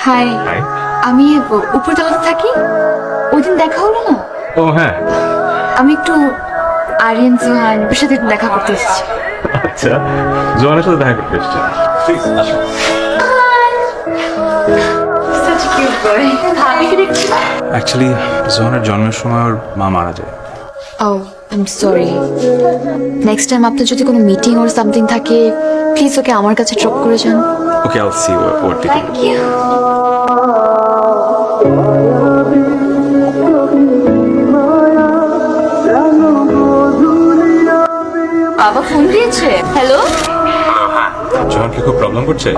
High, high. আমি উপরতলাতে থাকি। ওই দিন দেখা হলো না? ও হ্যাঁ, আমি একটু আরিয়ান জোহানের সাথে একটু দেখা করতে এসেছি। আচ্ছা, জোয়ানের সাথে দেখা করতে এসেছেন। প্লিজ আসুন। Such a cute boy. ভাবিকে দেখছি না? অ্যাকচুয়ালি জোয়ানের জন্মের সময় ওর মা মারা যায়। Oh, I'm sorry. Next time আপনার যদি কোনো মিটিং অর সামথিং থাকে, প্লিজ ওকে আমার কাছে ড্রপ করে যান। Okay, I'll see you over the thank you. বাবা ফোন দিয়েছে। হ্যালো। জোয়ান কি খুব প্রবলেম করছে?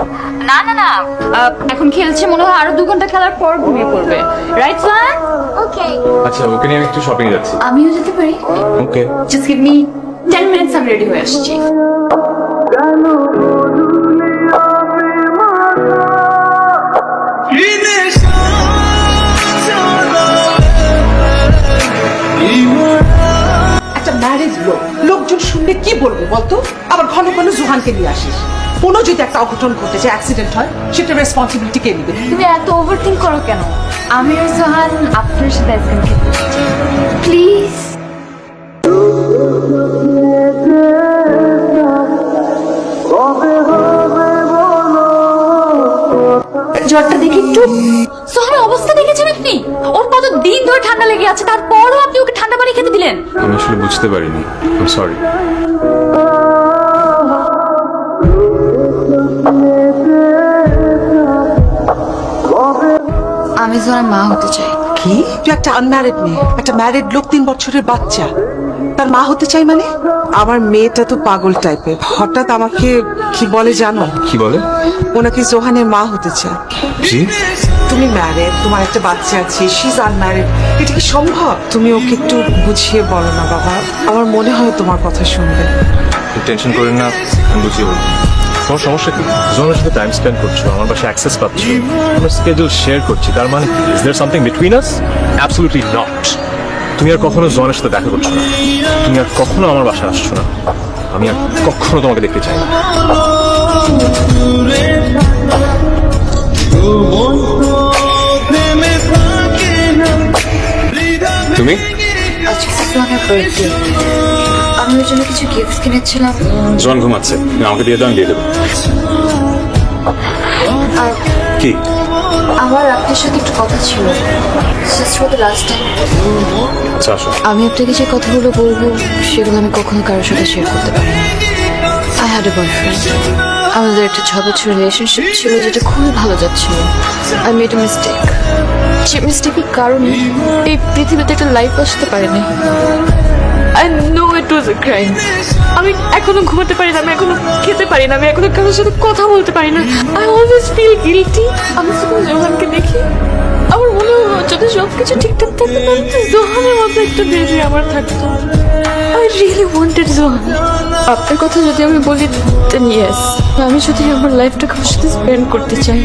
না না না, এখন খেলছে, মনে হয় আরো 2 ঘন্টা খেলার পর ঘুমিয়ে পড়বে। রাইট সোহান? ওকে। আচ্ছা, ওকে নিয়ে আমি একটু শপিং এ যাচ্ছি। আমিও যেতে পারি? ওকে। জাস্ট গিভ মি 10 মিনিটস, আমি রেডি হয়ে আসছি। একটা ম্যারেজ লোকজন শুনলে কি বলবো বলতো? আবার ঘন ঘন জোহানকে নিয়ে আসিস। কোনো যদি একটা অঘটন ঘটে যায়, অ্যাক্সিডেন্ট হয়, সেটা রেসপন্সিবিলিটি কে নেবে? তুমি এত ওভারথিংক করো কেন? আমি আর সোহান আপনার সাথে আইসক্রিম খেতে যাচ্ছি। প্লিজ। জ্বরটা দেখি একটু। সোহানের অবস্থা দেখেছেন আপনি? ওর কত দিন ধরে ঠান্ডা লেগে আছে, তারপরও আপনি ওকে ঠান্ডা পানি খেতে দিলেন। আমি আসলে বুঝতে পারিনি, আই এম সরি। আমি সোহানের মা হতে চাই। কি? তুই একটা আনম্যারিড মেয়ে, একটা ম্যারিড লোক, 3 বছরের বাচ্চা, তার মা হতে চাই মানে? আমার মেয়েটা তো পাগল টাইপের, হঠাৎ আমাকে কি বলে জানো? কি বলে? ওনাকে জোহানের মা হতে চায়। জি? তুমি ম্যারিড, তোমার একটা বাচ্চা আছে, শি ইজ আনম্যারিড, এটা কি সম্ভব? তুমি ওকে একটু বুঝিয়ে বলো না বাবা, আমার মনে হয় তোমার কথা শুনবে। টেনশন করেন না, আমি বুঝিয়ে বলবো। তোমার সমস্যা কি? জোয়ানের সাথে টাইম স্পেন্ড করছো, আমার বাসায় অ্যাক্সেস পাচ্ছ, আমরা স্কেডিউল শেয়ার করছি, তার মানে is there something between us? Absolutely not. তুমি আর কখনো জোয়ানের সাথে দেখা করছো না, তুমি আর কখনো আমার বাসায় আসছো না, আমি আর কখনো তোমাকে দেখতে চাই না। তুমি? আজকে সোহানের বার্থডে, আমি ওর জন্য কিছু গিফট কিনেছিলাম। জোয়ান ঘুমাচ্ছে, তুমি আমাকে দিয়ে দাও, আমি দিয়ে দেবো। আর কি? আমার আপনার সাথে একটু কথা ছিল, just for the last time. আচ্ছা আসো। আমি আপনাকে যে কথাগুলো বলবো সেগুলো আমি কখনো কারোর সাথে শেয়ার করতে পারি না। আই হ্যাড এ বয়ফ্রেন্ড, আমাদের একটা 6 বছর রিলেশনশিপ ছিল যেটা খুবই ভালো যাচ্ছিল। আই মেড এ মিস্টেক, যে মিস্টেকের কারণে এই পৃথিবীতে একটা লাইফ আসতে পারেনি। I know it was a crime. আমি এখনো ঘুমাতে পারি না, আমি এখনো খেতে পারি না, আমি এখনো কারোর সাথে কথা বলতে পারি না। I always feel guilty. আমি যখন জোহানকে দেখি আমার মনে হয় যদি সবকিছু ঠিকঠাক থাকতো তাহলে তো জোহানের মতো একটা বেবি আমার থাকতো। I really wanted Johan. আপনার কথা যদি আমি বলি দেন ইয়েস, আমি যদি আমার লাইফটা কারোর সাথে স্পেন্ড করতে চাই,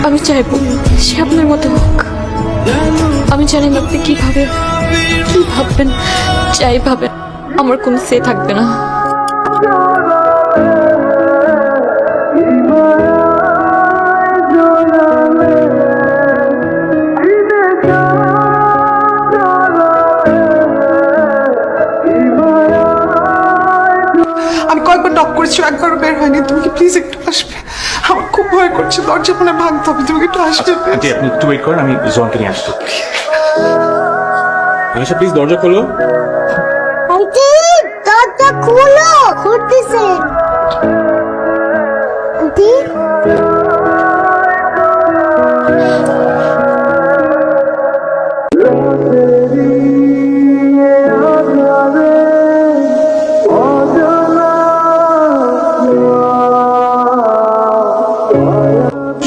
আমি চাইবো সে আপনার মতো হোক। আমি জানি না আপনি কি ভাববেন, যাই ভাবেন আমার কোনো সে থাকবে না। আমি কয়েকবার নক করেছি, একবারও বের হয়নি। তুমি কি প্লিজ একটু আসবে? আমার খুব ভয় করছে, দরজা মনে ভাঙতে হবে, তুমি কি একটু আসবে? আন্টি, আপনি একটু ওয়েট করেন, আমি জোয়ানকে নিয়ে আসছি। আনিশা প্লিজ দরজা খোলো। আন্টি দরজা খুলো, খুলতেছে। আন্টি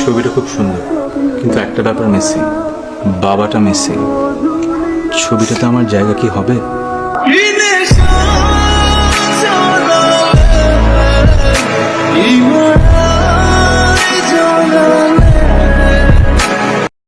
ছবিটা খুব সুন্দর, কিন্তু একটা ব্যাপার মিসিং, বাবাটা মিসিং। ছবিটাতে আমার জায়গা কি হবে?